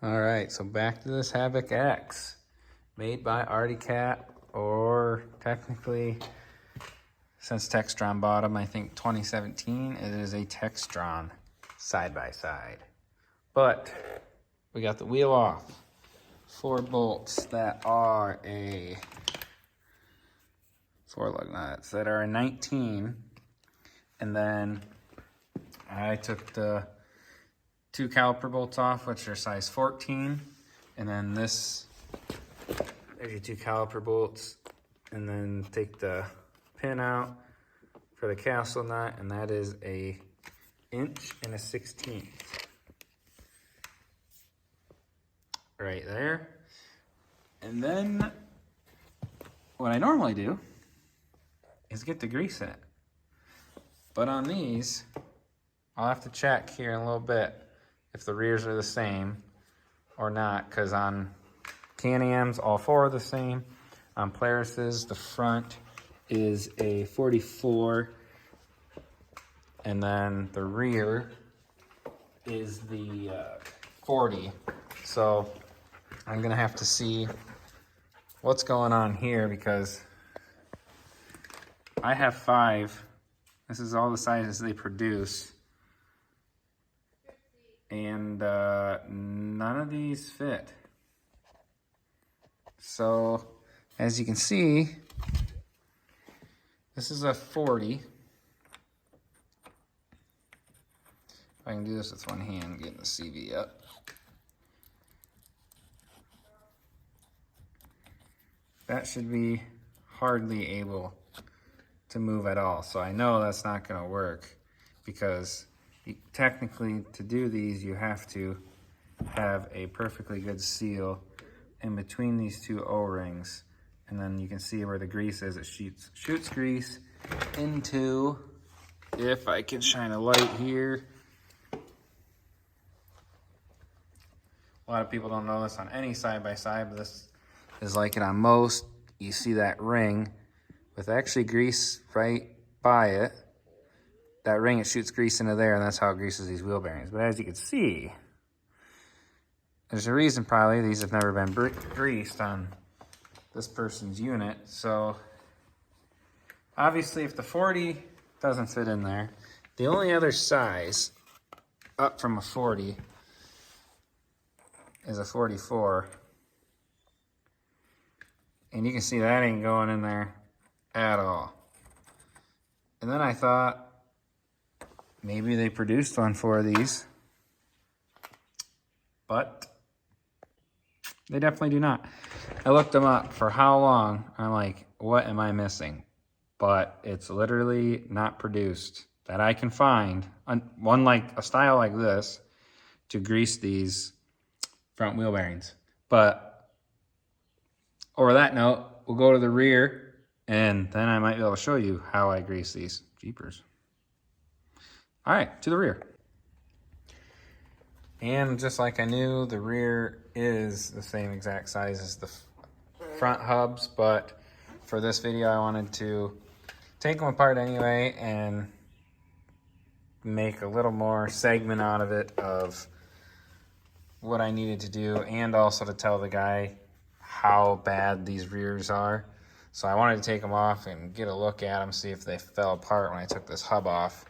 All right, so back to this Havoc X, made by Articat, or technically, since Textron bought them, I think 2017, it is a Textron side-by-side. But we got the wheel off. 4 bolts that are a 4 lug nuts that are a 19, and then I took the 2 caliper bolts off, which are size 14, and then there's your 2 caliper bolts, and then take the pin out for the castle nut, and that is a 1 1/16 inch right there. And then what I normally do is get the grease in it, but on these I'll have to check here in a little bit if the rears are the same or not, because on Can-Am's all 4 are the same. On Polaris's, the front is a 44, and then the rear is the 40. So I'm gonna have to see what's going on here, because I have 5. This is all the sizes they produce, and none of these fit. So as you can see, this is a 40. If I can do this with one hand, getting the CV up. That should be hardly able to move at all. So I know that's not gonna work, because technically, to do these, you have to have a perfectly good seal in between these 2 O-rings, and then you can see where the grease is. It shoots grease into, if I can shine a light here. A lot of people don't know this on any side-by-side, but this is like it on most. You see that ring with actually grease right by it. That ring, it shoots grease into there, and that's how it greases these wheel bearings. But as you can see, there's a reason probably these have never been greased on this person's unit. So obviously if the 40 doesn't fit in there, the only other size up from a 40 is a 44. And you can see that ain't going in there at all. And then I thought, maybe they produced one for these, but they definitely do not. I looked them up for how long. I'm like, what am I missing? But it's literally not produced that I can find one like a style like this to grease these front wheel bearings. But over that note, we'll go to the rear, and then I might be able to show you how I grease these. Jeepers. All right, to the rear. And just like I knew, the rear is the same exact size as the front hubs, but for this video, I wanted to take them apart anyway and make a little more segment out of it of what I needed to do, and also to tell the guy how bad these rears are. So I wanted to take them off and get a look at them, see if they fell apart when I took this hub off.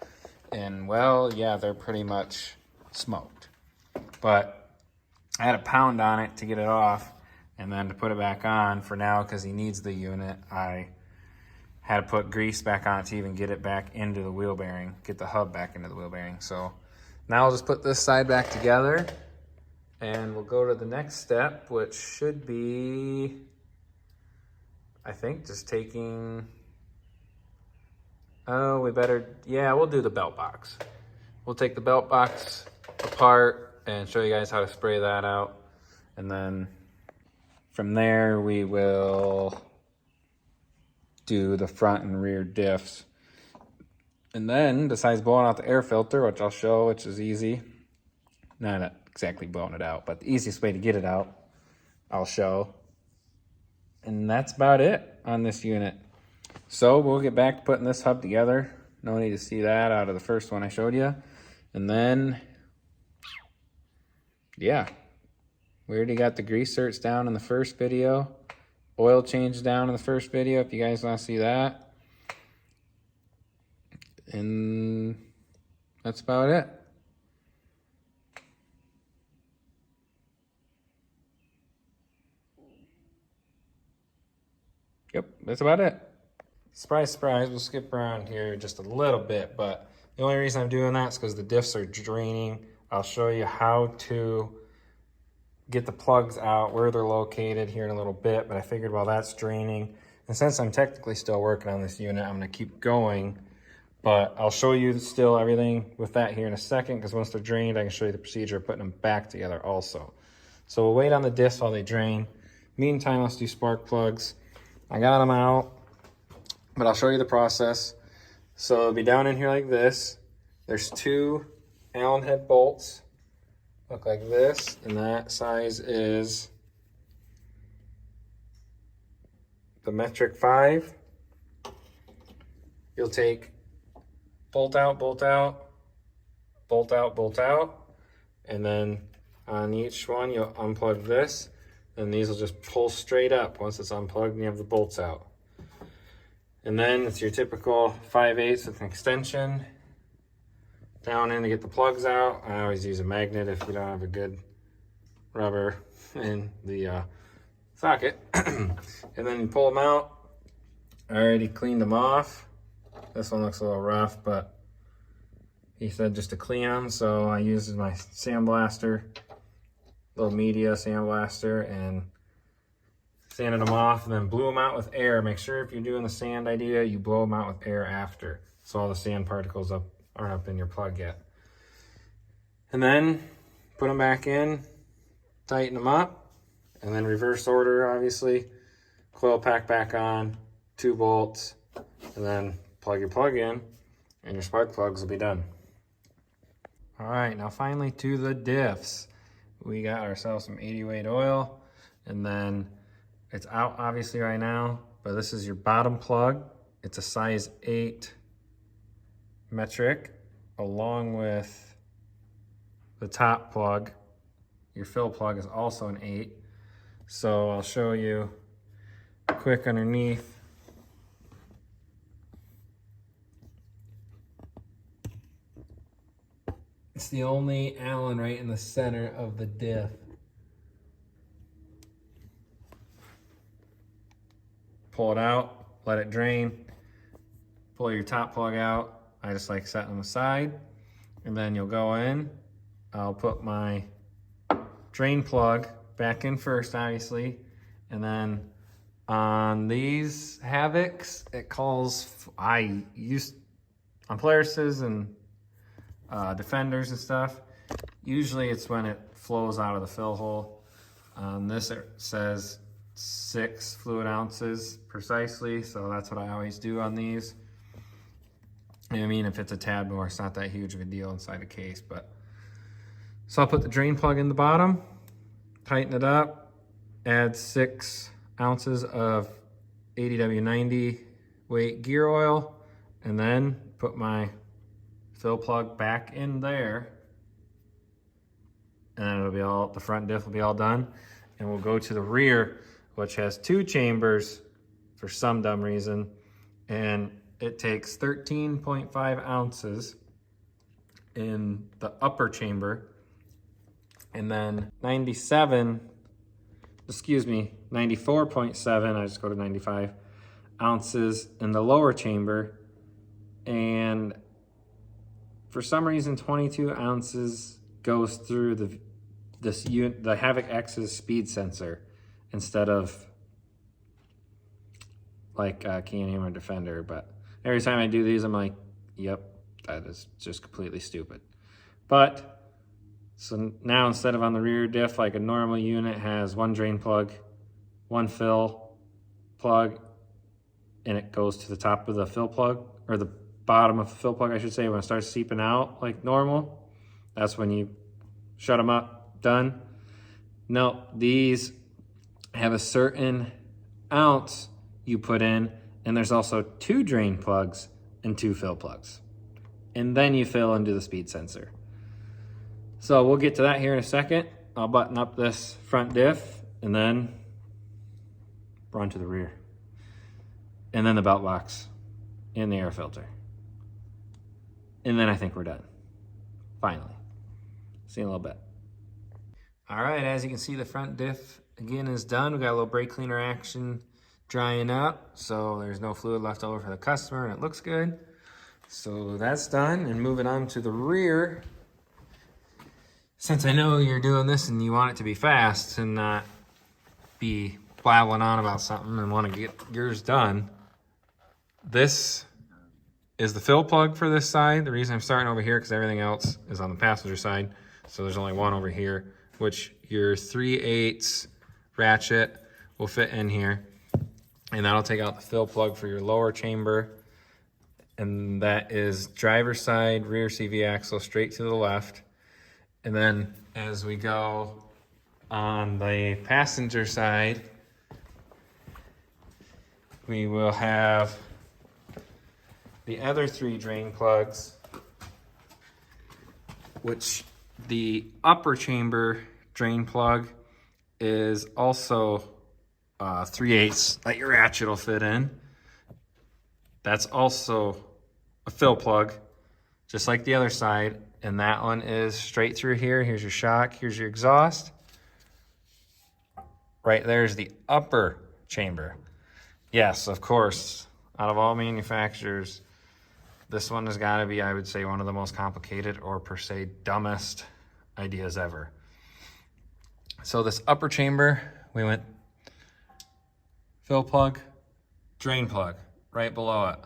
And well, yeah, they're pretty much smoked. But I had a pound on it to get it off, and then to put it back on for now, because he needs the unit, I had to put grease back on it to even get it back into the wheel bearing, get the hub back into the wheel bearing. So now I'll just put this side back together, and we'll go to the next step, which should be, I think, just taking... Oh, we'll do the belt box. We'll take the belt box apart and show you guys how to spray that out. And then from there, we will do the front and rear diffs. And then, besides blowing out the air filter, which I'll show, which is easy. Not exactly blowing it out, but the easiest way to get it out, I'll show. And that's about it on this unit. So we'll get back to putting this hub together. No need to see that out of the first one I showed you. And then, yeah, We already got the grease certs down in the first video. Oil change down in the first video if you guys want to see that. And that's about it. Yep, that's about it. Surprise, surprise, we'll skip around here just a little bit, but the only reason I'm doing that is because the diffs are draining. I'll show you how to get the plugs out, where they're located here in a little bit, but I figured while that's draining, and since I'm technically still working on this unit, I'm gonna keep going, but I'll show you still everything with that here in a second, because once they're drained, I can show you the procedure of putting them back together also. So we'll wait on the diffs while they drain. Meantime, let's do spark plugs. I got them out, but I'll show you the process. So it'll be down in here like this. There's 2 Allen head bolts, look like this, and that size is the metric 5. You'll take bolt out, bolt out, bolt out, bolt out, and then on each one you'll unplug this, and these will just pull straight up once it's unplugged and you have the bolts out. And then it's your typical 5/8 with an extension down in to get the plugs out. I always use a magnet if you don't have a good rubber in the socket. And then you pull them out. I already cleaned them off. This one looks a little rough, but he said just to clean them, so I used my sandblaster, little media sandblaster, and sanded them off, and then blew them out with air. Make sure if you're doing the sand idea, you blow them out with air after, so all the sand particles aren't up in your plug yet. And then put them back in, tighten them up, and then reverse order, obviously. Coil pack back on, 2 bolts, and then plug your plug in, and your spark plugs will be done. All right, now finally to the diffs. We got ourselves some 80 weight oil, and then it's out obviously right now, but this is your bottom plug. It's a size 8 metric, along with the top plug. Your fill plug is also an 8. So I'll show you quick underneath. It's the only Allen right in the center of the diff. Pull it out, let it drain, pull your top plug out. I just like setting them aside, and then you'll go in. I'll put my drain plug back in first, obviously, and then on these Havocs, it calls, on Polaris's and Defenders and stuff, usually it's when it flows out of the fill hole. On this it says 6 fluid ounces precisely, so that's what I always do on these. I mean, if it's a tad more, it's not that huge of a deal inside the case, but. So I'll put the drain plug in the bottom, tighten it up, add 6 ounces of 80W90 weight gear oil, and then put my fill plug back in there, and then it'll be all, the front diff will be all done. And we'll go to the rear, which has 2 chambers for some dumb reason, and it takes 13.5 ounces in the upper chamber, and then 94.7, I just go to 95 ounces in the lower chamber, and for some reason 22 ounces goes through the Havoc X's speed sensor instead of like Can-Am or Defender. But every time I do these, I'm like, yep, that is just completely stupid. But so now instead of on the rear diff, like a normal unit has 1 drain plug, 1 fill plug, and it goes to the top of the fill plug, or the bottom of the fill plug, I should say, when it starts seeping out like normal. That's when you shut them up, done. No, these have a certain ounce you put in, and there's also 2 drain plugs and 2 fill plugs. And then you fill and do the speed sensor. So we'll get to that here in a second. I'll button up this front diff and then run to the rear. And then the belt box and the air filter. And then I think we're done. Finally. See you in a little bit. All right, as you can see, the front diff again is done. We got a little brake cleaner action drying up, so there's no fluid left over for the customer, and it looks good. So that's done, and moving on to the rear. Since I know you're doing this and you want it to be fast and not be blabbling on about something and want to get yours done, this is the fill plug for this side. The reason I'm starting over here because everything else is on the passenger side. So there's only one over here, which your 3/8 ratchet will fit in here. And that'll take out the fill plug for your lower chamber. And that is driver side, rear CV axle, straight to the left. And then as we go on the passenger side, we will have the other 3 drain plugs, which the upper chamber drain plug is also 3/8 that your ratchet will fit in. That's also a fill plug, just like the other side. And that one is straight through here. Here's your shock, here's your exhaust. Right there's the upper chamber. Yes, of course, out of all manufacturers, this one has got to be, I would say, one of the most complicated or per se dumbest ideas ever. So this upper chamber, we went fill plug, drain plug, right below it,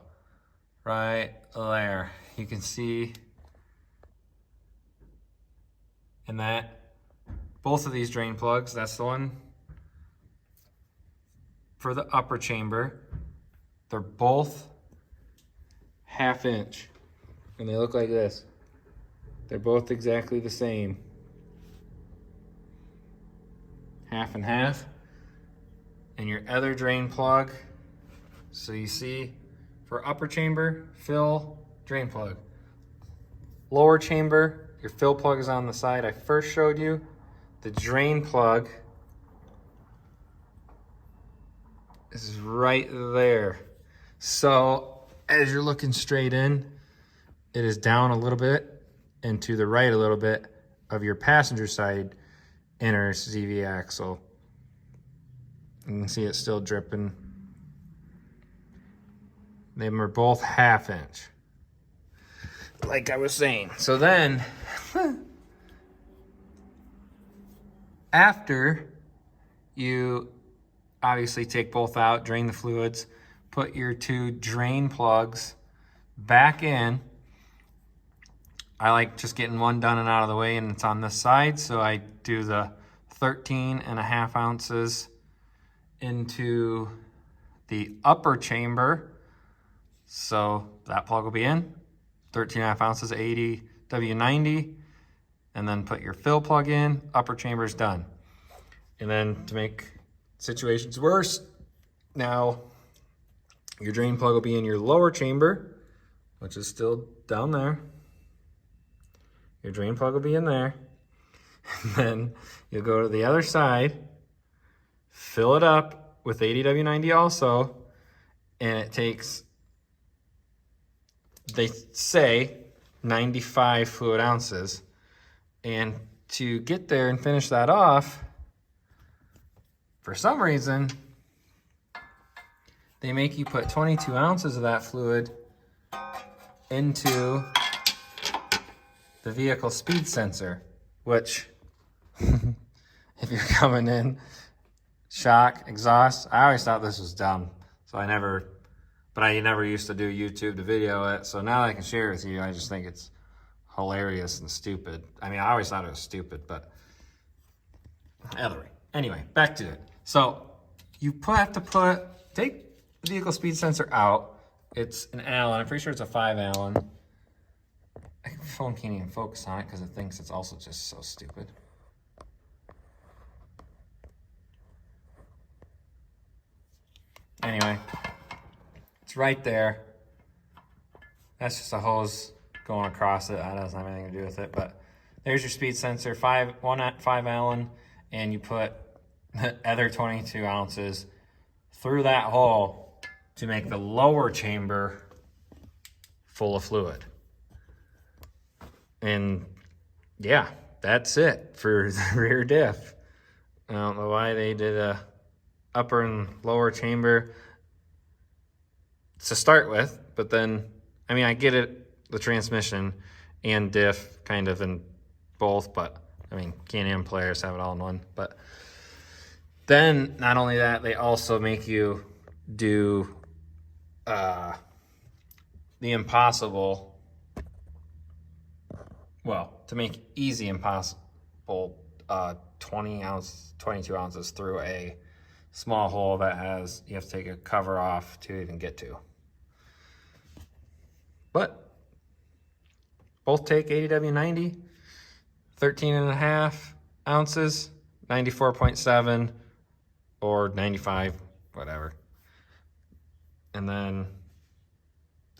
right there. You can see in that, both of these drain plugs, that's the one for the upper chamber. They're both 1/2 inch, and they look like this. They're both exactly the same. 1/2 and 1/2. And your other drain plug, so you see, for upper chamber, fill, drain plug. Lower chamber, your fill plug is on the side I first showed you. The drain plug is right there. So as you're looking straight in, it is down a little bit and to the right a little bit of your passenger side inner CV axle. You can see it's still dripping. They are both 1/2 inch, like I was saying. So then, after you obviously take both out, drain the fluids, put your 2 drain plugs back in. I like just getting one done and out of the way, and it's on this side. So I do the 13.5 ounces into the upper chamber. So that plug will be in, 13.5 ounces, 80 W90, and then put your fill plug in, upper chamber's done. And then to make situations worse, now your drain plug will be in your lower chamber, which is still down there. Your drain plug will be in there. And then you'll go to the other side, fill it up with 80 W90 also, and it takes, they say, 95 fluid ounces. And to get there and finish that off, for some reason, they make you put 22 ounces of that fluid into the vehicle speed sensor, which, if you're coming in, shock, exhaust, I always thought this was dumb. So I never used to do YouTube to video it. So now that I can share it with you, I just think it's hilarious and stupid. I mean, I always thought it was stupid, but either way. Anyway, back to it. So you have to take the vehicle speed sensor out. It's an Allen. I'm pretty sure it's a 5 Allen. My phone can't even focus on it because it thinks it's also just so stupid. Anyway, it's right there. That's just a hose going across it. That doesn't have anything to do with it, but there's your speed sensor, 5 Allen, and you put the other 22 ounces through that hole to make the lower chamber full of fluid. And yeah, that's it for the rear diff. I don't know why they did a upper and lower chamber to start with, but then, I mean, I get it, the transmission and diff kind of in both, but I mean, Can-Am players have it all in one. But then, not only that, they also make you do the impossible, well, to make easy impossible, 22 ounces through a small hole that has, you have to take a cover off to even get to. But both take 80W90, 13.5 ounces, 94.7 or 95, whatever. And then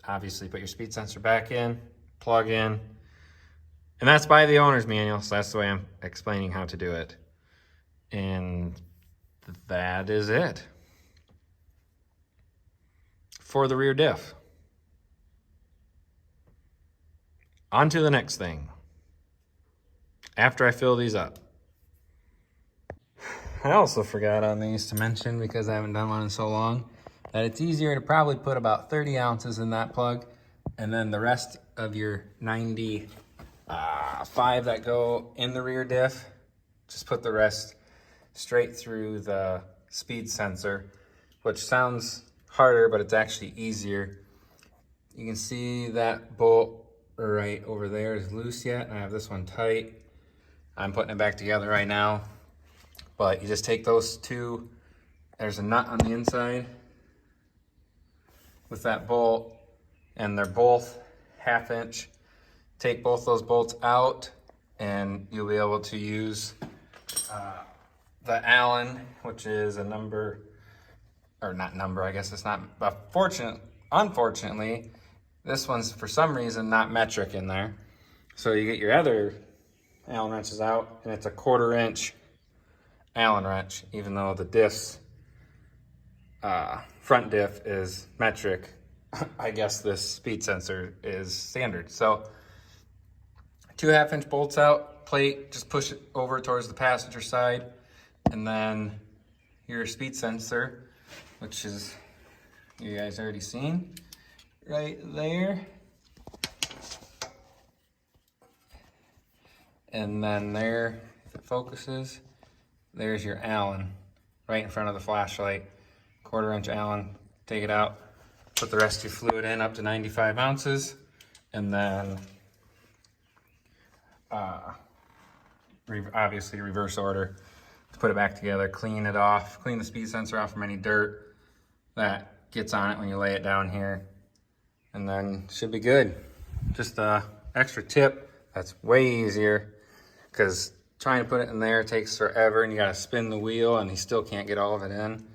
obviously put your speed sensor back in, plug in, and that's by the owner's manual, so that's the way I'm explaining how to do it. And that is it for the rear diff. On to the next thing. After I fill these up. I also forgot on these to mention, because I haven't done one in so long, that it's easier to probably put about 30 ounces in that plug, and then the rest of your 95 that go in the rear diff, just put the rest straight through the speed sensor, which sounds harder, but it's actually easier. You can see that bolt right over there is loose yet, and I have this one tight. I'm putting it back together right now, but you just take those two, there's a nut on the inside with that bolt, and they're both 1/2 inch. Take both those bolts out, and you'll be able to use the Allen, which is a number, or not number, I guess it's not, but unfortunately, this one's for some reason not metric in there. So you get your other Allen wrenches out, and it's a 1/4 inch Allen wrench, even though the diff's front diff is metric. I guess this speed sensor is standard. So 2 1/2 inch bolts out, plate, just push it over towards the passenger side, and then your speed sensor, which is, you guys already seen, right there. And then there, if it focuses, there's your Allen right in front of the flashlight. 1/4 inch Allen, take it out, put the rest of your fluid in up to 95 ounces, and then obviously reverse order to put it back together, clean it off, clean the speed sensor off from any dirt that gets on it when you lay it down here, and then should be good. Just a extra tip, that's way easier, because trying to put it in there takes forever, and you gotta spin the wheel, and you still can't get all of it in.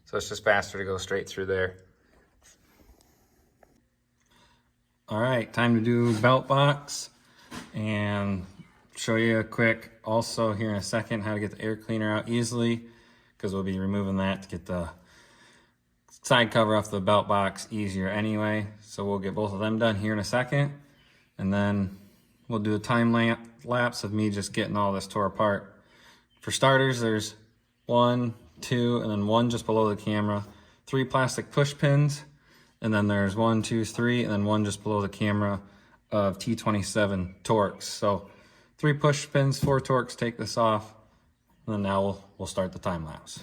So it's just faster to go straight through there. All right, time to do belt box, and show you a quick also here in a second how to get the air cleaner out easily, because we'll be removing that to get the side cover off the belt box easier anyway. So we'll get both of them done here in a second, and then we'll do a time lapse of me just getting all this tore apart. For starters, there's 1, 2, and then 1 just below the camera, 3 plastic push pins, and then there's 1, 2, 3, and then 1 just below the camera of T27 Torx. So 3 push pins, 4 Torx, take this off, and then now we'll start the time lapse.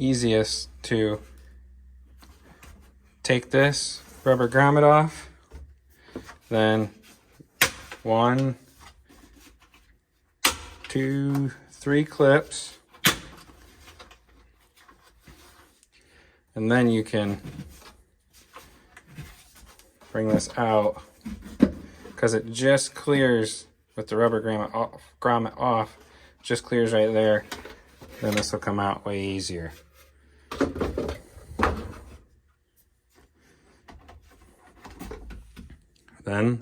easiest to take this rubber grommet off, then 1, 2, 3 clips, and then you can bring this out because it just clears with the rubber grommet off, just clears right there. Then this will come out way easier. Then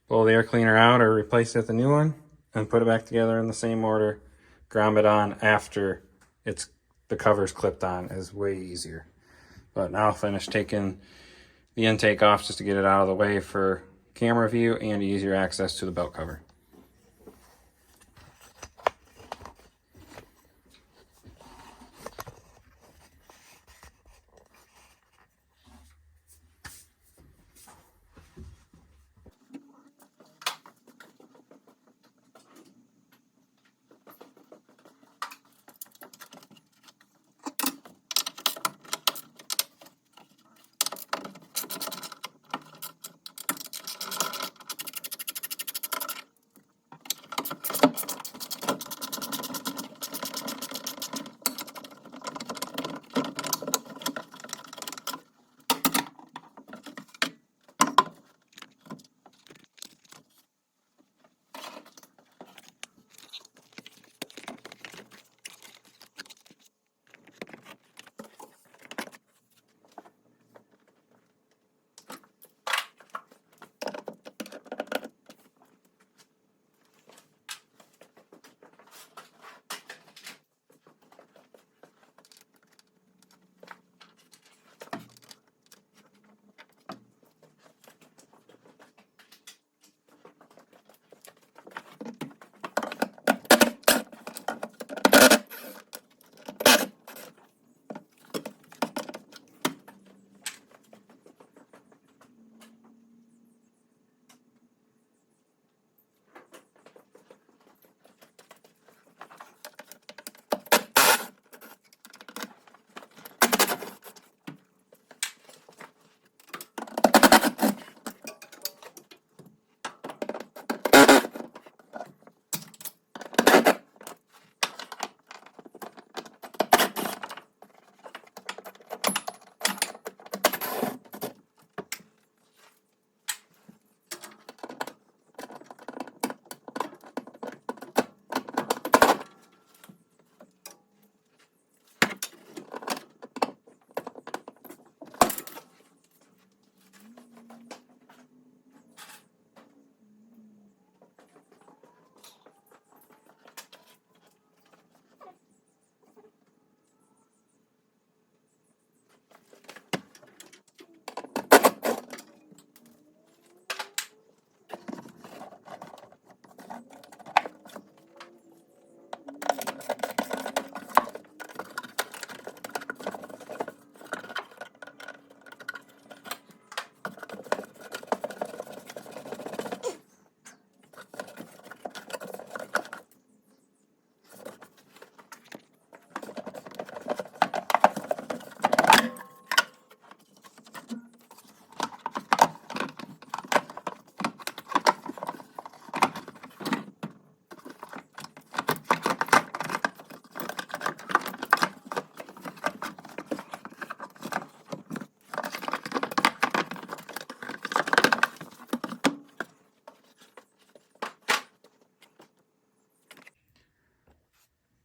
pull the air cleaner out or replace it with a new one and put it back together in the same order. Grommet on after the cover's clipped on is way easier. But now I'll finish taking the intake off just to get it out of the way for camera view and easier access to the belt cover.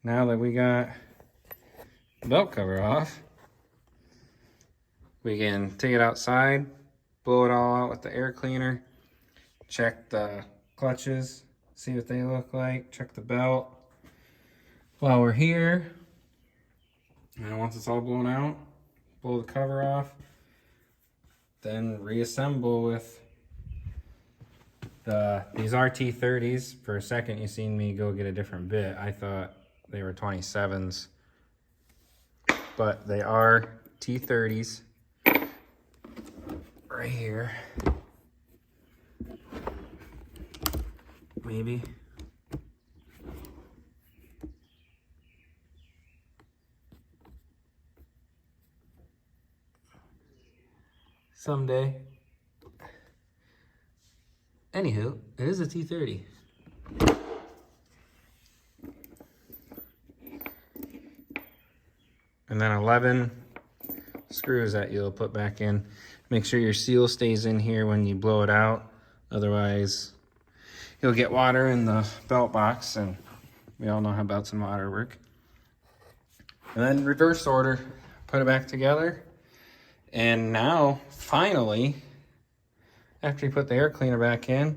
Now that we got the belt cover off, we can take it outside, blow it all out with the air cleaner, check the clutches, see what they look like, check the belt. While we're here, and once it's all blown out, blow the cover off, then reassemble with these RT30s. For a second you seen me go get a different bit. I thought they were 27s, but they are T30s right here. Maybe. someday. Anywho, it is a T30. And then 11 screws that you'll put back in. Make sure your seal stays in here when you blow it out. Otherwise, you'll get water in the belt box, and we all know how belts and water work. And then reverse order, put it back together. And now, finally, after you put the air cleaner back in,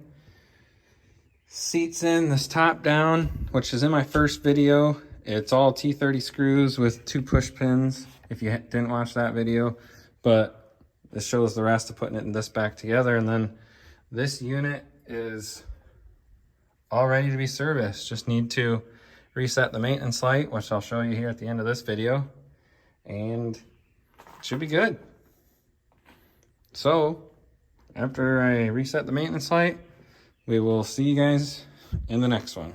seats in, this top down, which is in my first video. It's all T30 screws with 2 push pins, if you didn't watch that video. But this shows the rest of putting it in this back together. And then this unit is all ready to be serviced. Just need to reset the maintenance light, which I'll show you here at the end of this video, and it should be good. So after I reset the maintenance light, we will see you guys in the next one.